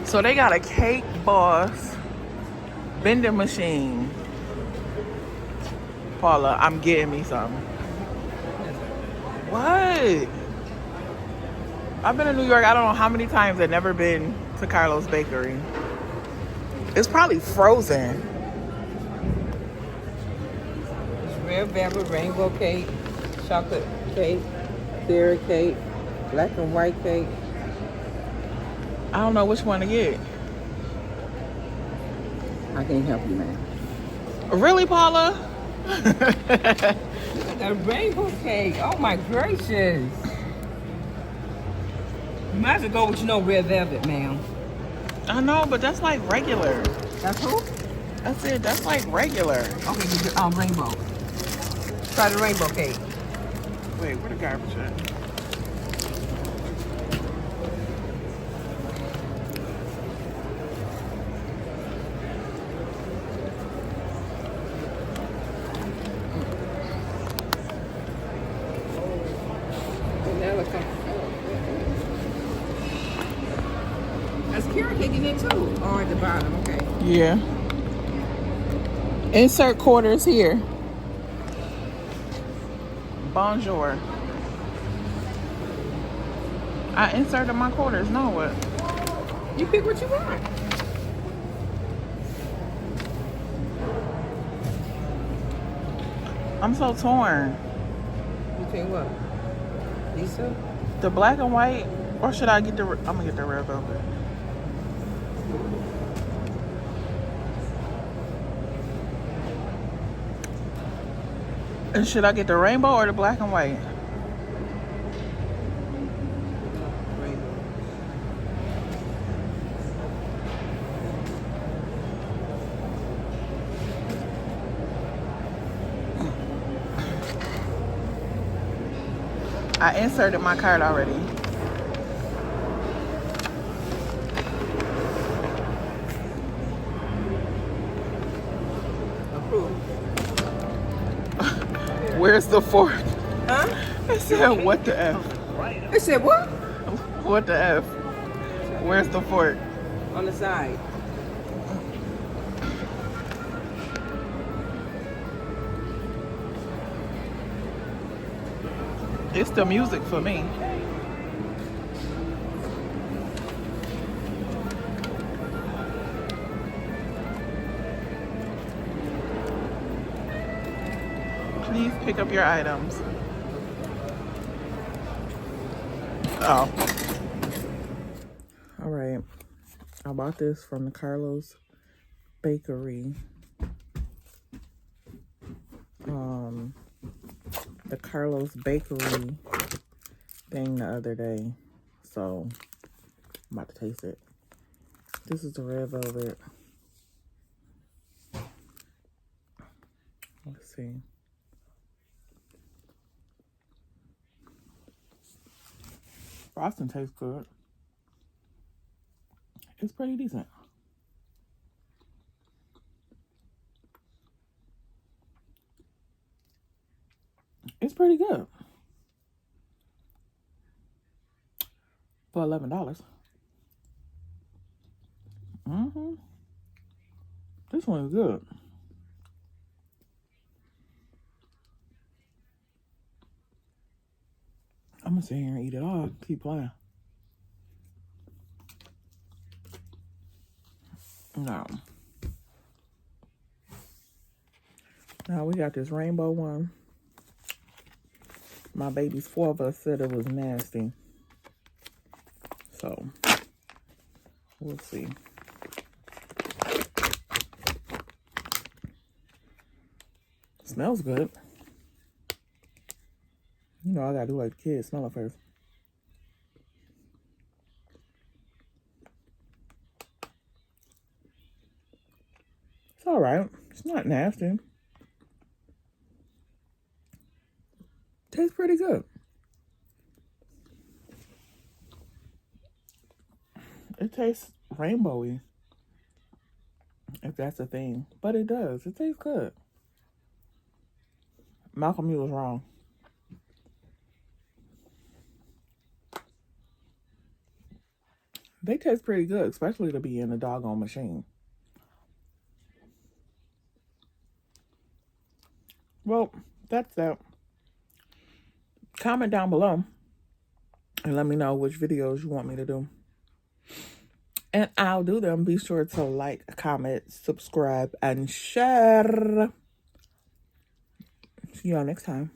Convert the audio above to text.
So they got a Cake Boss vending machine. Paula, I'm getting me some. What? I've been in New York, I don't know how many times. I've never been to Carlo's Bakery. It's probably frozen. It's red velvet, rainbow cake, chocolate cake, berry cake, black and white cake. I don't know which one to get. I can't help you, man. Really, Paula? A rainbow cake. Oh my gracious. You might as well go with, red velvet, ma'am. I know, but that's like regular. That's who? That's it. That's like regular. Okay, rainbow. Try the rainbow cake. Wait, where the garbage at? That's carrot cake in there too. Oh, at the bottom. Okay. Yeah. Insert quarters here. Bonjour. I inserted my quarters. Now what? You pick what you want. I'm so torn. You think what? Lisa? The black and white, or should I get the? I'm gonna get the red velvet. And should I get the rainbow or the black and white? Rainbow. I inserted my card already. Approved. Where's the fork? Huh? I said, what the F? I said what? What the F? Where's the fork? On the side. It's the music for me. Please pick up your items. Oh. All right. I bought this from the Carlo's Bakery. The Carlo's Bakery thing the other day. So I'm about to taste it. This is the red velvet. Let's see. Frosting tastes good. It's pretty decent. It's pretty good. For $11. This one is good. I'm gonna sit here and eat it all. Keep playing. No. Now we got this rainbow one. My babies, 4 of us, said it was nasty. So, we'll see. Smells good. You know, I gotta do like the kids. Smell it first. It's all right. It's not nasty. Tastes pretty good. It tastes rainbowy, if that's a thing. But it does. It tastes good. Malcolm, you was wrong. They taste pretty good, especially to be in a doggone machine. Well, that's that. Comment down below and let me know which videos you want me to do. And I'll do them. Be sure to like, comment, subscribe, and share. See y'all next time.